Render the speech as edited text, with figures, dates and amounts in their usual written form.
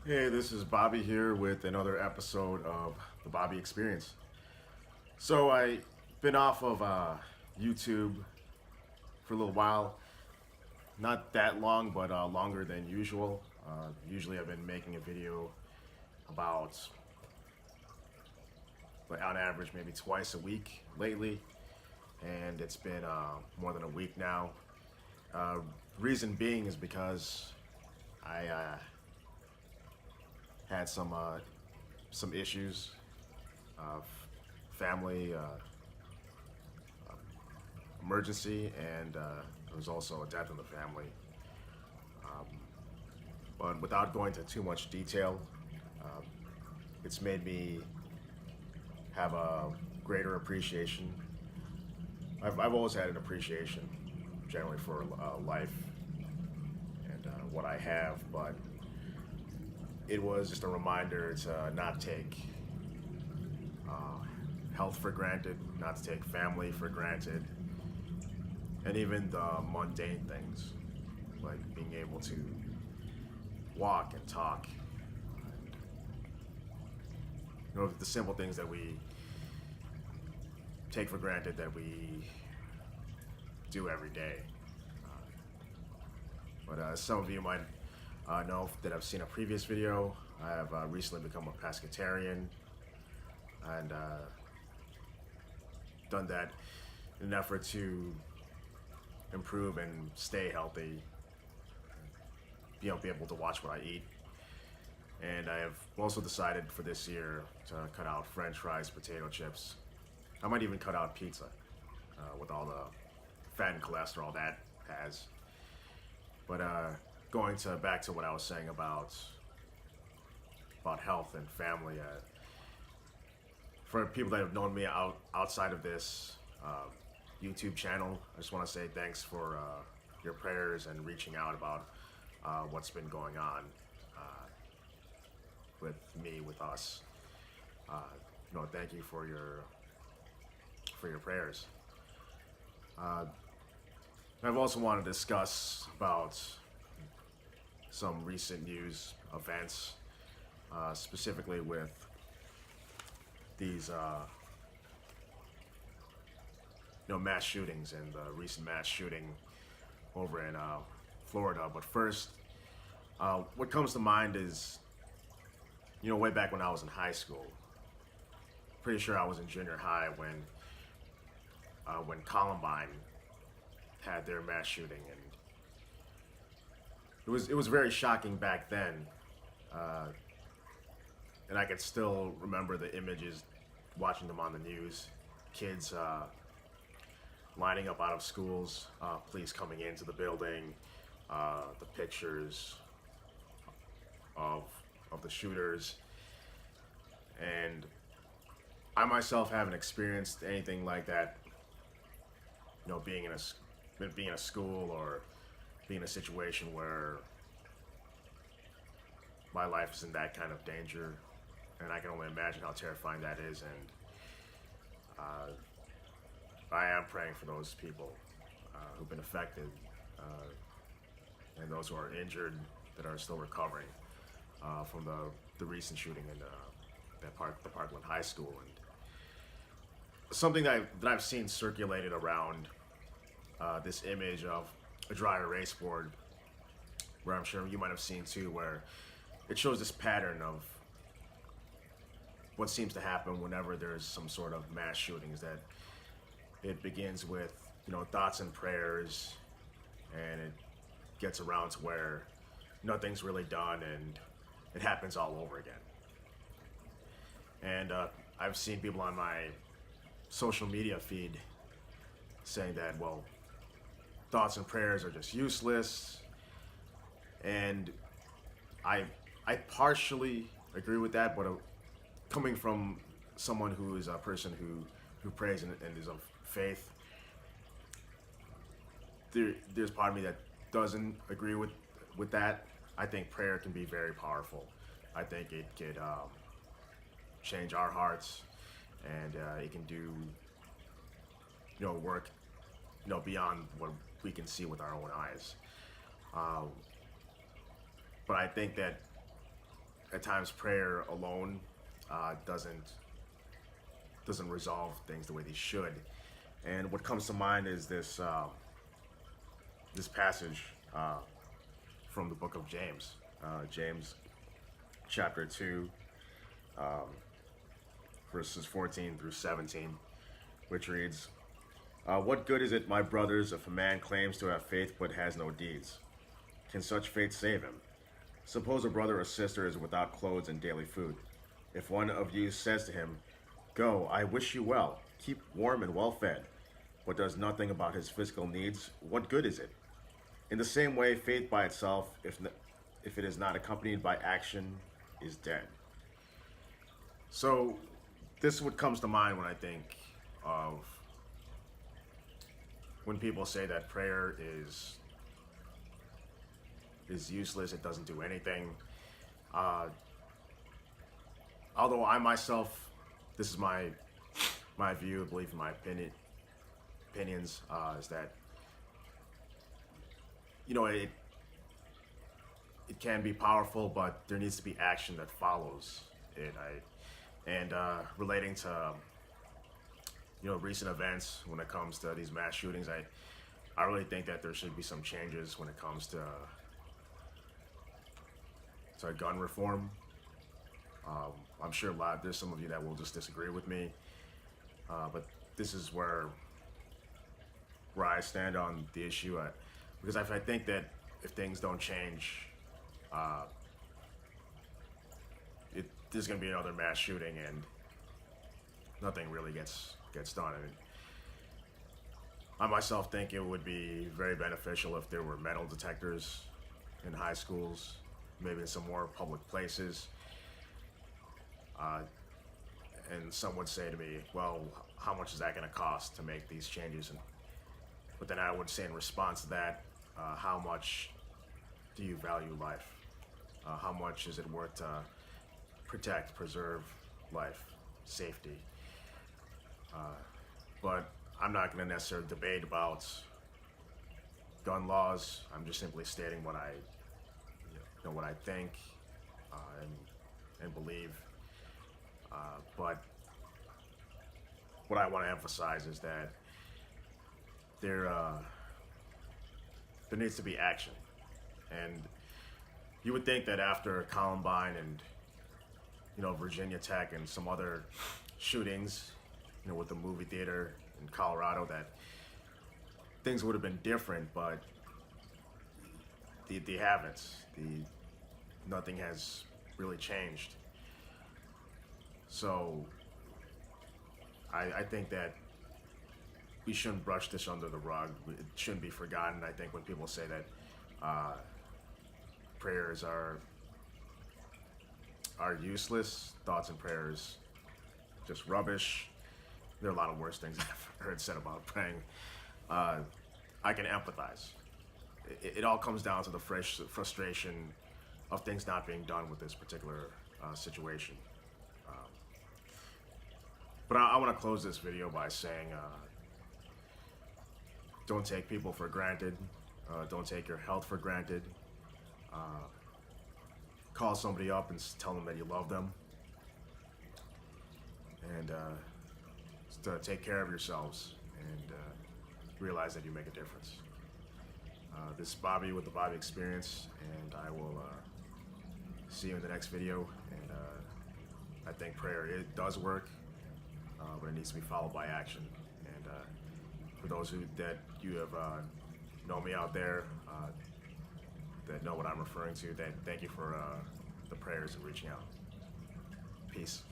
Hey, this is Bobby here with another episode of the Bobby Experience. So I've been off of YouTube for a little while, not that long, but longer than usual. Usually I've been making a video about, like, on average, maybe twice a week lately, and it's been more than a week now. Uh, Reason being is because I had some issues, uh, family emergency, and there was also a death in the family. Um, but without going into too much detail, um, it's made me have a greater appreciation. I've always had an appreciation generally for life and what I have, but it was just a reminder to not take health for granted, not to take family for granted, and even the mundane things like being able to walk and talk. And, the simple things that we take for granted that we do every day. But some of you might know that I've seen a previous video. I have recently become a pescatarian and done that in an effort to improve and stay healthy, be able to watch what I eat. And I have also decided for this year to cut out French fries, potato chips. I might even cut out pizza with all the fat and cholesterol that has. But going to back to what I was saying about health and family. For people that have known me outside of this YouTube channel, I just want to say thanks for your prayers and reaching out about what's been going on with me, with us. Uh, Thank you for your prayers. Uh, I've also wanted to discuss about some recent news events, specifically with these mass shootings and the recent mass shooting over in Florida. But first, what comes to mind is, way back when I was in high school. Pretty sure I was in junior high when Columbine had their mass shooting, and it was very shocking back then. Uh, and I can still remember the images, watching them on the news. Kids lining up out of schools, police coming into the building, the pictures of the shooters, and I myself haven't experienced anything like that. Being in a school or being in a situation where my life is in that kind of danger, and I can only imagine how terrifying that is. And I am praying for those people who've been affected, and those who are injured that are still recovering from the recent shooting in the Parkland High School. And something that I've seen circulated around this image of a dry erase board, where I'm sure you might have seen too, where it shows this pattern of what seems to happen whenever there's some sort of mass shootings. That it begins with thoughts and prayers, and it gets around to where nothing's really done, and it happens all over again. And I've seen people on my social media feed saying that, well, thoughts and prayers are just useless, and I partially agree with that, but coming from someone who is a person who prays and is of faith, there's part of me that doesn't agree with that. I think prayer can be very powerful. I think it could change our hearts, and it can do work beyond what we can see with our own eyes. But I think that at times prayer alone doesn't resolve things the way they should. And what comes to mind is this this passage from the book of James, James chapter 2, verses 14 through 17, which reads, "What good is it, my brothers, if a man claims to have faith but has no deeds? Can such faith save him? Suppose a brother or sister is without clothes and daily food. If one of you says to him, 'Go, I wish you well, keep warm and well fed,' but does nothing about his physical needs, what good is it? In the same way, faith by itself, if it is not accompanied by action, is dead." So this is what comes to mind when I think of when people say that prayer is useless, it doesn't do anything. Although I myself, this is my view, I believe, in my opinions, is that, you know, it can be powerful, but there needs to be action that follows it. Relating to, you know, recent events when it comes to these mass shootings, I really think that there should be some changes when it comes to gun reform. I'm sure there's some of you that will just disagree with me, but this is where I stand on the issue, because I think that if things don't change, there's going to be another mass shooting and nothing really gets done. I mean, I myself think it would be very beneficial if there were metal detectors in high schools, maybe in some more public places. And some would say to me, well, how much is that going to cost to make these changes? But then I would say in response to that, how much do you value life? How much is it worth to protect, preserve life, safety? But I'm not going to necessarily debate about gun laws. I'm just simply stating what I think and believe. But what I want to emphasize is that there needs to be action. And you would think that after Columbine and, you know, Virginia Tech and some other shootings, you know, with the movie theater in Colorado, that things would have been different, but they haven't. Nothing has really changed. So I think that we shouldn't brush this under the rug. It shouldn't be forgotten. I think when people say that prayers are useless, thoughts and prayers just rubbish. There are a lot of worse things I've heard said about praying. I can empathize. It all comes down to the frustration of things not being done with this particular situation. But I want to close this video by saying, don't take people for granted. Don't take your health for granted. Call somebody up and tell them that you love them. And to take care of yourselves and realize that you make a difference. This is Bobby with the Bobby Experience, and I will see you in the next video. And I think prayer, it does work, but it needs to be followed by action. And for those that you have know me out there, that know what I'm referring to, thank you for the prayers and reaching out. Peace.